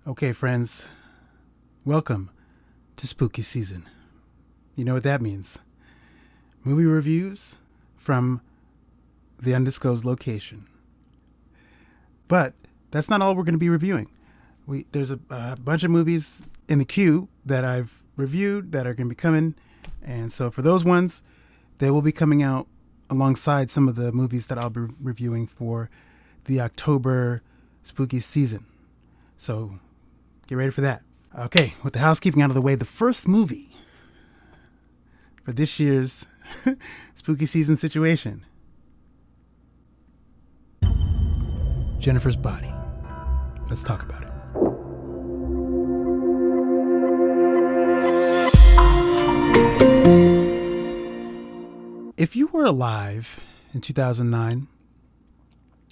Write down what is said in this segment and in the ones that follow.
Okay, friends, welcome to spooky season. You know what that means. Movie reviews from the undisclosed location. But that's not all we're going to be reviewing. There's a bunch of movies in the queue that I've reviewed that are going to be coming. And so for those ones, they will be coming out alongside some of the movies that I'll be reviewing for the October spooky season. So get ready for that. Okay, with the housekeeping out of the way, the first movie for this year's spooky season situation, Jennifer's Body. Let's talk about it. If you were alive in 2009,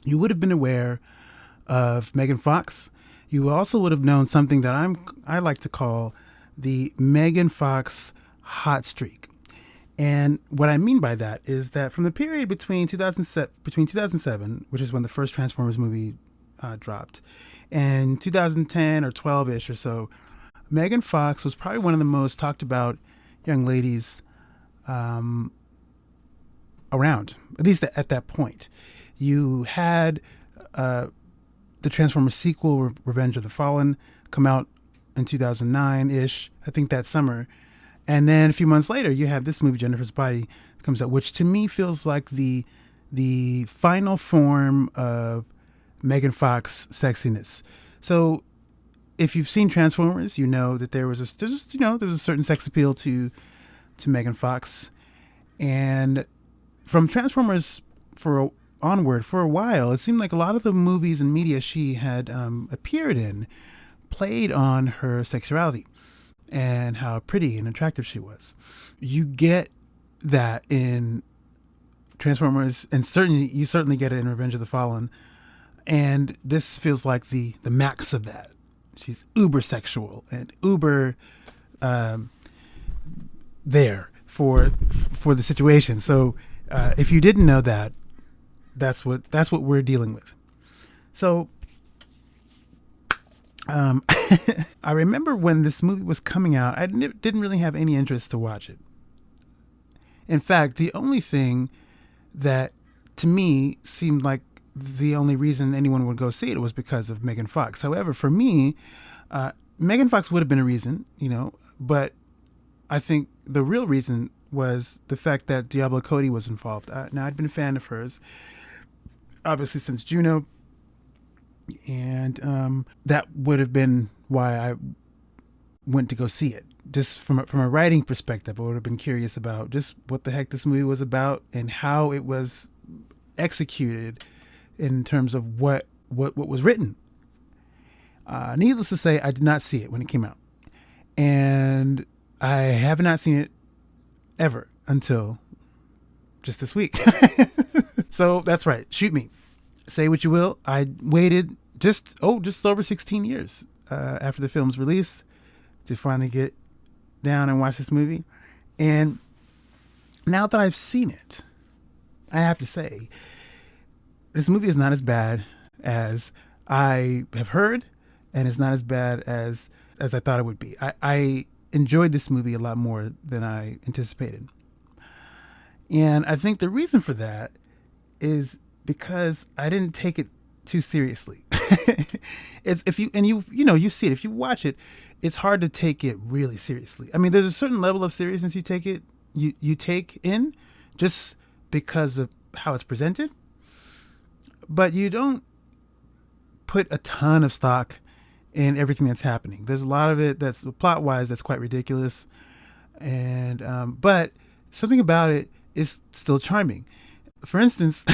you would have been aware of Megan Fox. You also would have known something that I like to call the Megan Fox hot streak. And what I mean by that is that from the period between 2007, which is when the first Transformers movie dropped, and 2010 or 12-ish or so, Megan Fox was probably one of the most talked about young ladies around, at least at that point. You had the Transformers sequel, Revenge of the Fallen, come out in 2009-ish, I think that summer. And then a few months later, you have this movie, Jennifer's Body, comes out, which to me feels like the final form of Megan Fox sexiness. So if you've seen Transformers, you know that there was a certain sex appeal to Megan Fox. And from Transformers onward, for a while, it seemed like a lot of the movies and media she had appeared in played on her sexuality and how pretty and attractive she was. You get that in Transformers, and you certainly get it in Revenge of the Fallen. And this feels like the max of that. She's uber sexual and uber there for the situation. So if you didn't know that, that's what we're dealing with. So I remember when this movie was coming out, I didn't really have any interest to watch it. In fact, the only thing that to me seemed like the only reason anyone would go see it was because of Megan Fox. However, for me, Megan Fox would have been a reason, but I think the real reason was the fact that Diablo Cody was involved. Now, I'd been a fan of hers, obviously, since Juno, and that would have been why I went to go see it. Just from a writing perspective, I would have been curious about just what the heck this movie was about and how it was executed in terms of what was written. Needless to say, I did not see it when it came out, and I have not seen it ever until just this week. So that's right. Shoot me. Say what you will. I waited just over 16 years after the film's release to finally get down and watch this movie. And now that I've seen it, I have to say, this movie is not as bad as I have heard, and it's not as bad as I thought it would be. I enjoyed this movie a lot more than I anticipated. And I think the reason for that is because I didn't take it too seriously. It's you see it, if you watch it, it's hard to take it really seriously. I mean, there's a certain level of seriousness you take in just because of how it's presented, but you don't put a ton of stock in everything that's happening. There's a lot of it that's plot wise that's quite ridiculous, and but something about it is still charming. For instance,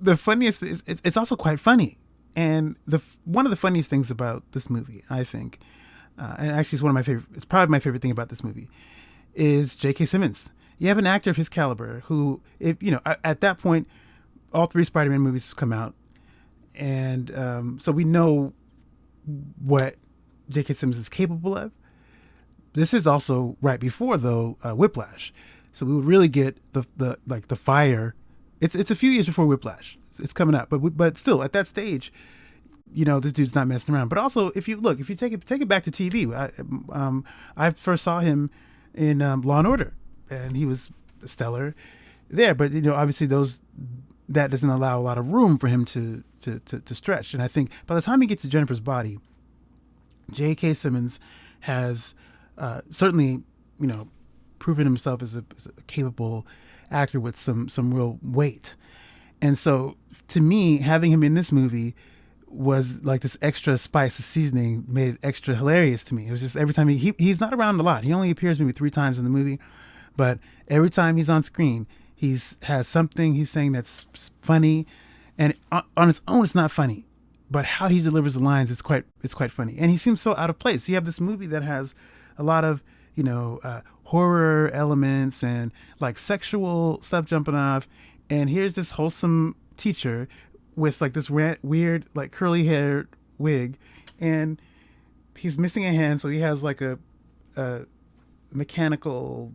the funniest is it's also quite funny, and one of the funniest things about this movie, I think, and actually it's one of my favorite. It's probably my favorite thing about this movie, is J.K. Simmons. You have an actor of his caliber who, at that point, all three Spider-Man movies have come out, and so we know what J.K. Simmons is capable of. This is also right before, though, Whiplash, so we would really get the fire. It's a few years before Whiplash. It's coming up, but still at that stage, this dude's not messing around. But also, if you take it back to TV, I first saw him in Law and Order, and he was stellar there. But obviously that doesn't allow a lot of room for him to stretch. And I think by the time he gets to Jennifer's Body, J.K. Simmons has certainly proven himself as a capable actor with some real weight. And so to me, having him in this movie was like this extra spice of seasoning, made it extra hilarious to me. It was just every time he's not around a lot. He only appears maybe 3 times in the movie, but every time he's on screen, has something he's saying that's funny, and on its own, it's not funny, but how he delivers the lines, it's quite funny. And he seems so out of place. You have this movie that has a lot of horror elements and like sexual stuff jumping off, and here's this wholesome teacher with like this weird like curly hair wig, and he's missing a hand, so he has like a mechanical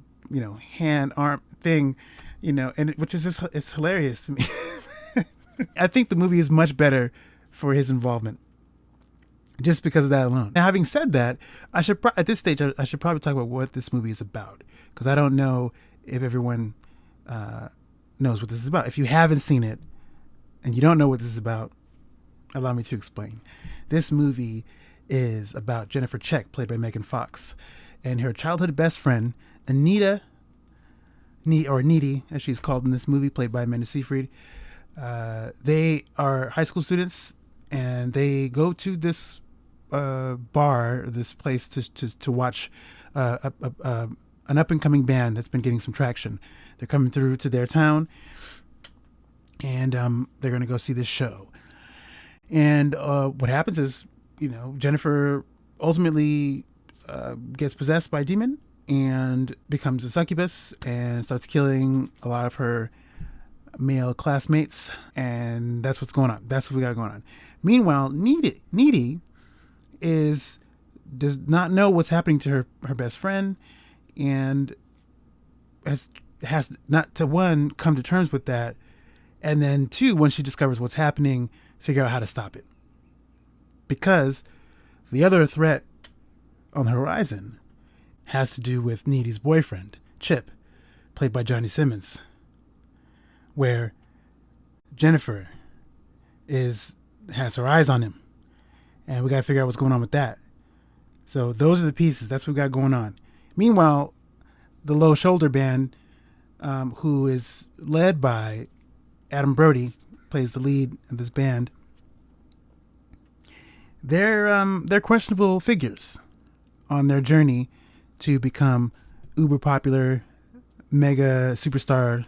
hand arm thing, and which is just, it's hilarious to me. I think the movie is much better for his involvement just because of that alone. Now, having said that, at this stage I should probably talk about what this movie is about, because I don't know if everyone knows what this is about. If you haven't seen it and you don't know what this is about, allow me to explain. This movie is about Jennifer Check, played by Megan Fox, and her childhood best friend, Anita, or Needy, as she's called in this movie, played by Amanda Seyfried. They are high school students, and they go to this bar, this place to watch an up-and-coming band that's been getting some traction. They're coming through to their town, and they're going to go see this show. And what happens is, Jennifer ultimately gets possessed by a demon and becomes a succubus and starts killing a lot of her male classmates, and that's what's going on. That's what we got going on. Meanwhile, Needy does not know what's happening to her best friend, and has not to, one, come to terms with that, and then 2, when she discovers what's happening, figure out how to stop it. Because the other threat on the horizon has to do with Needy's boyfriend, Chip, played by Johnny Simmons, where Jennifer has her eyes on him, and we got to figure out what's going on with that. So those are the pieces. That's what we got going on. Meanwhile, the Low Shoulder Band, who is led by Adam Brody, plays the lead of this band. They're questionable figures on their journey to become uber popular, mega superstar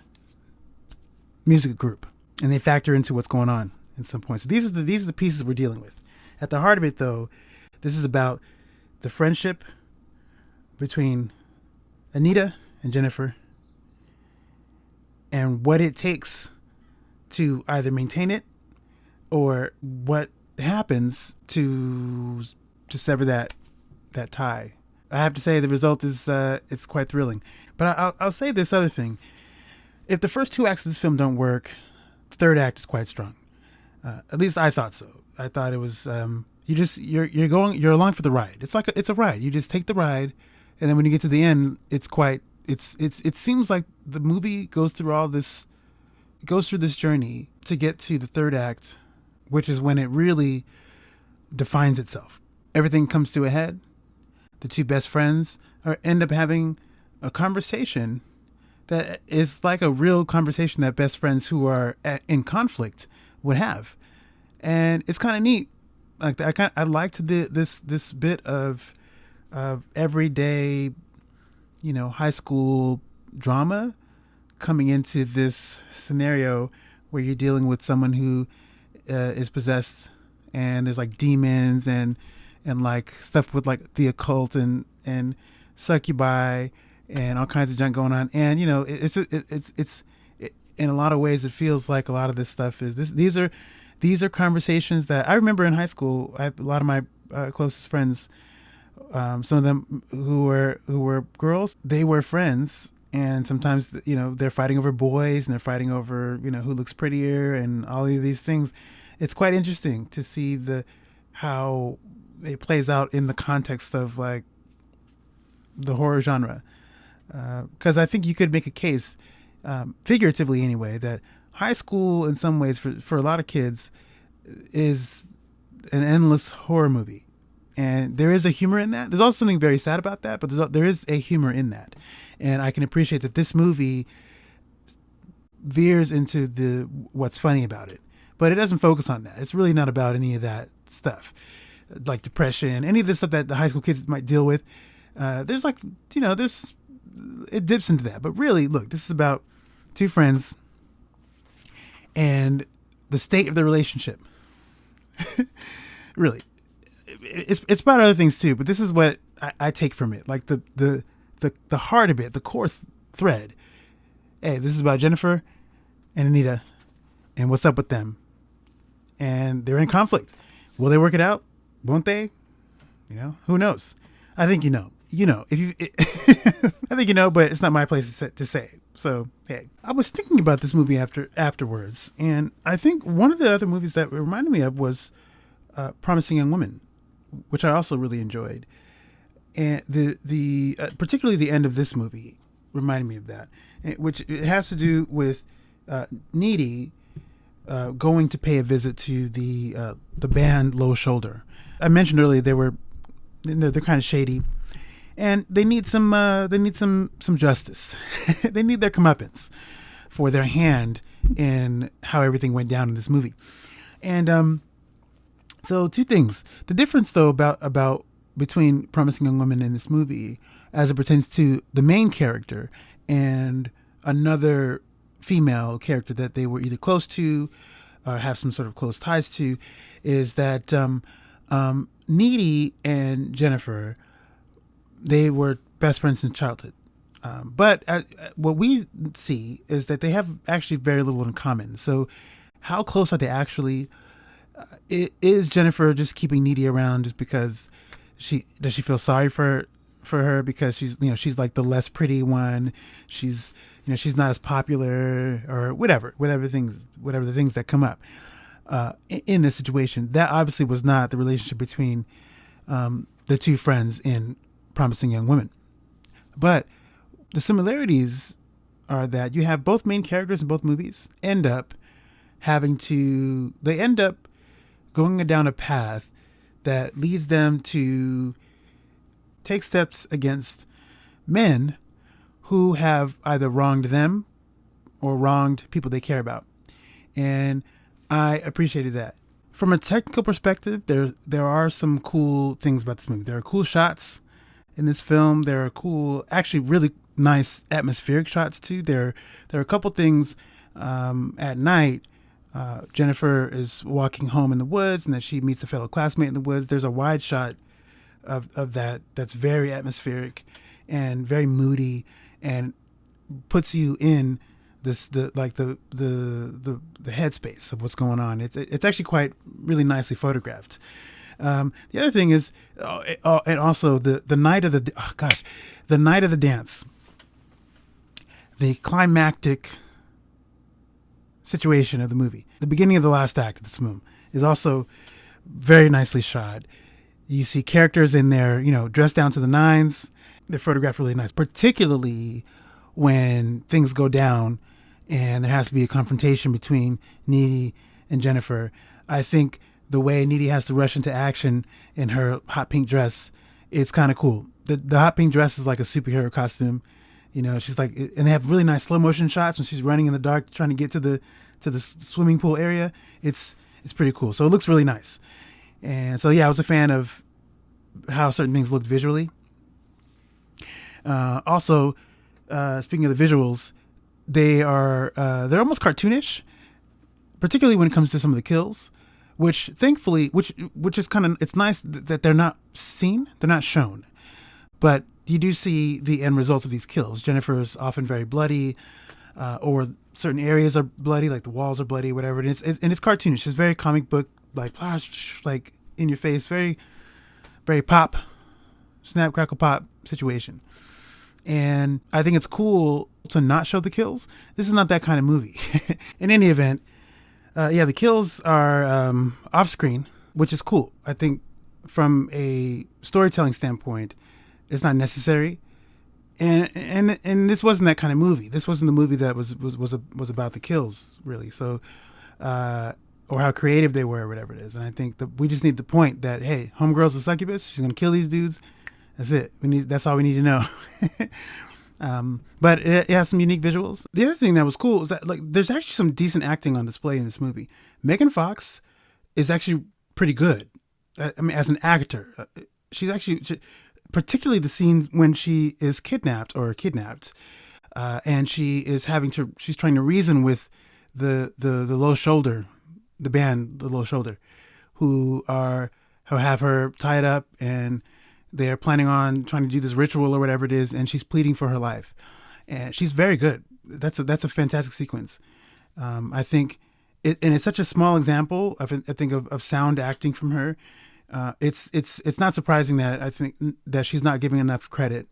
music group, and they factor into what's going on in some points. So these are the pieces we're dealing with. At the heart of it, though, this is about the friendship between Anita and Jennifer, and what it takes to either maintain it, or what happens to sever that tie. I have to say the result is it's quite thrilling. But I'll say this other thing: if the first 2 acts of this film don't work, the third act is quite strong. At least I thought so. I thought it was you're along for the ride. It's a ride. You just take the ride, and then when you get to the end, it seems like the movie goes through this journey to get to the third act, which is when it really defines itself. Everything comes to a head. The 2 best friends end up having a conversation that is like a real conversation that best friends who are in conflict would have, and it's kind of neat. Like I liked this bit of everyday, high school drama coming into this scenario where you're dealing with someone who is possessed, and there's like demons and like stuff with like the occult and succubi and all kinds of junk going on. And it's in a lot of ways it feels like a lot of this stuff is these are conversations that I remember in high school. I have a lot of my closest friends, some of them who were girls. They were friends, and sometimes they're fighting over boys, and they're fighting over who looks prettier and all of these things. it's quite interesting to see the how it plays out in the context of like the horror genre. Because I think you could make a case, figuratively anyway, that high school in some ways for a lot of kids is an endless horror movie. And there is a humor in that. There's also something very sad about that, but there is a humor in that. And I can appreciate that this movie veers into the what's funny about it. But it doesn't focus on that. It's really not about any of that stuff. Like depression, any of the stuff that the high school kids might deal with. There's like, it dips into that. But really, look, this is about two friends and the state of the relationship. Really. It's about other things too, but this is what I take from it. Like the heart of it, the core thread. Hey, this is about Jennifer and Anita and what's up with them. And they're in conflict. Will they work it out? Won't they? Who knows? I think if you, I think but it's not my place to say. So, hey, I was thinking about this movie afterwards, and I think one of the other movies that it reminded me of was Promising Young Woman, which I also really enjoyed. And the particularly the end of this movie reminded me of that, which it has to do with Needy going to pay a visit to the band Low Shoulder. I mentioned earlier they're kind of shady, and they need some justice. They need their comeuppance for their hand in how everything went down in this movie. And so two things. The difference though about between Promising Young Woman and this movie as it pertains to the main character and another female character that they were either close to or have some sort of close ties to is that Needy and Jennifer, they were best friends in childhood. But what we see is that they have actually very little in common. So how close are they actually? Is Jennifer just keeping Needy around just because she feel sorry for her because she's like the less pretty one, she's not as popular or whatever the things that come up in this situation. That obviously was not the relationship between the two friends in Promising Young Woman. But the similarities are that you have both main characters in both movies end up going down a path that leads them to take steps against men who have either wronged them or wronged people they care about. And I appreciated that. From a technical perspective, there are some cool things about this movie. There are cool shots in this film. There are cool, actually really nice atmospheric shots too. There are a couple things at night. Jennifer is walking home in the woods and then she meets a fellow classmate in the woods. There's a wide shot of that that's very atmospheric and very moody and puts you in the headspace of what's going on. It's actually quite really nicely photographed. The other thing is, and also the night of the night of the dance, the climactic situation of the movie, the beginning of the last act of this film is also very nicely shot. You see characters in there, dressed down to the nines. They're photographed really nice, particularly when things go down and there has to be a confrontation between Needy and Jennifer. I think the way Needy has to rush into action in her hot pink dress, it's kind of cool. The hot pink dress is like a superhero costume. She's like, and they have really nice slow motion shots when she's running in the dark trying to get to the swimming pool area. It's pretty cool. So it looks really nice. And so yeah, I was a fan of how certain things looked visually. Also, speaking of the visuals, they're almost cartoonish, particularly when it comes to some of the kills, which thankfully, which is it's nice that they're not seen, they're not shown, but you do see the end results of these kills. Jennifer is often very bloody, or certain areas are bloody, like the walls are bloody, whatever. And it's cartoonish. It's very comic book, like in your face, very, very pop, snap, crackle, pop situation. And I think it's cool to not show the kills. This is not that kind of movie. In any event, Yeah, the kills are off screen, which is cool. I think from a storytelling standpoint, it's not necessary. And this wasn't that kind of movie. This wasn't the movie that was about the kills, really. So, or how creative they were, or whatever it is. And I think that we just need the point that, hey, homegirl's a succubus. She's gonna kill these dudes. That's it. That's all we need to know. But it has some unique visuals. The other thing that was cool is that like there's actually some decent acting on display in this movie. Megan Fox is actually pretty good. I mean, as an actor, she's actually, particularly the scenes when she is kidnapped, and she's trying to reason with the low shoulder, the band, the low shoulder, who have her tied up, and they're planning on trying to do this ritual or whatever it is, and she's pleading for her life, and she's very good. That's a fantastic sequence. I think and it's such a small example of sound acting from her. It's not surprising that I think that she's not giving enough credit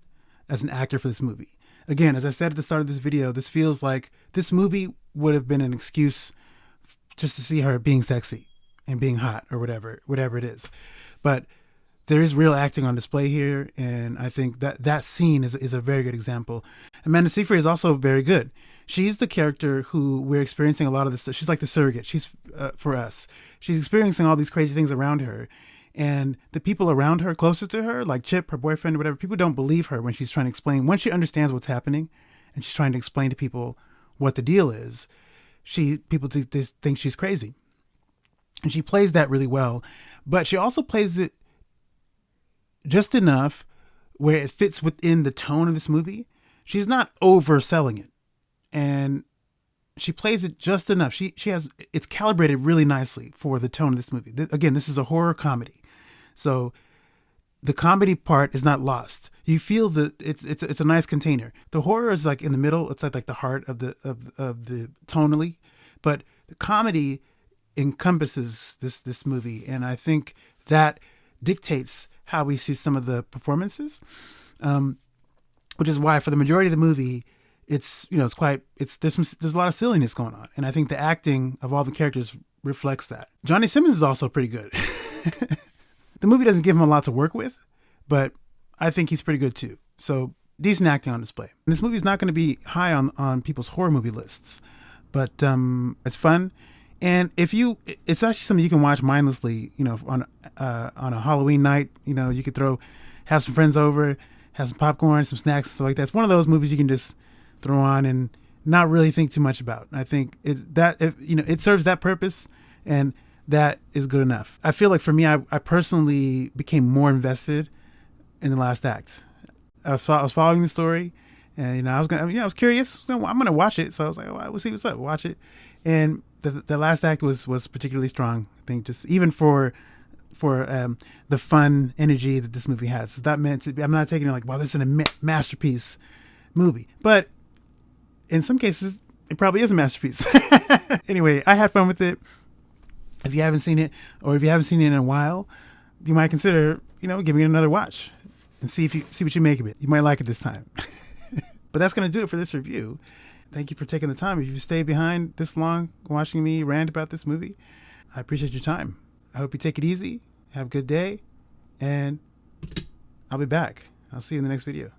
as an actor for this movie. Again, as I said at the start of this video, this feels like this movie would have been an excuse just to see her being sexy and being hot or whatever it is. But there is real acting on display here, and I think that scene is a very good example. Amanda Seyfried is also very good. She's the character who we're experiencing a lot of this stuff. She's like the surrogate. She's for us. She's experiencing all these crazy things around her. And the people around her, closest to her, like Chip, her boyfriend, or whatever, people don't believe her when she's trying to explain. Once she understands what's happening and she's trying to explain to people what the deal is, people think she's crazy. And she plays that really well. But she also plays it just enough where it fits within the tone of this movie. She's not overselling it. And she plays it just enough. It's calibrated really nicely for the tone of this movie. Again, this is a horror comedy. So the comedy part is not lost. You feel that it's a nice container. The horror is like in the middle. It's like the heart of the tonally, but the comedy encompasses this movie, and I think that dictates how we see some of the performances, which is why for the majority of the movie, there's a lot of silliness going on, and I think the acting of all the characters reflects that. Johnny Simmons is also pretty good. The movie doesn't give him a lot to work with, but I think he's pretty good too. So decent acting on display. And this movie is not going to be high on people's horror movie lists, but it's fun. And it's actually something you can watch mindlessly, on a Halloween night. You could have some friends over, have some popcorn, some snacks, stuff like that. It's one of those movies you can just throw on and not really think too much about. I think it serves that purpose, and that is good enough. I feel like for me, I personally became more invested in the last act. I was following the story, and I was curious. So I'm gonna watch it. So I was like, we'll see what's up. Watch it, and the last act was particularly strong. I think just even for the fun energy that this movie has. It's not meant to be, I'm not taking it like, wow, this is a masterpiece movie, but in some cases, it probably is a masterpiece. Anyway, I had fun with it. If you haven't seen it, or if you haven't seen it in a while, you might consider, giving it another watch and see what you make of it. You might like it this time. But that's going to do it for this review. Thank you for taking the time. If you stayed behind this long watching me rant about this movie, I appreciate your time. I hope you take it easy. Have a good day, and I'll be back. I'll see you in the next video.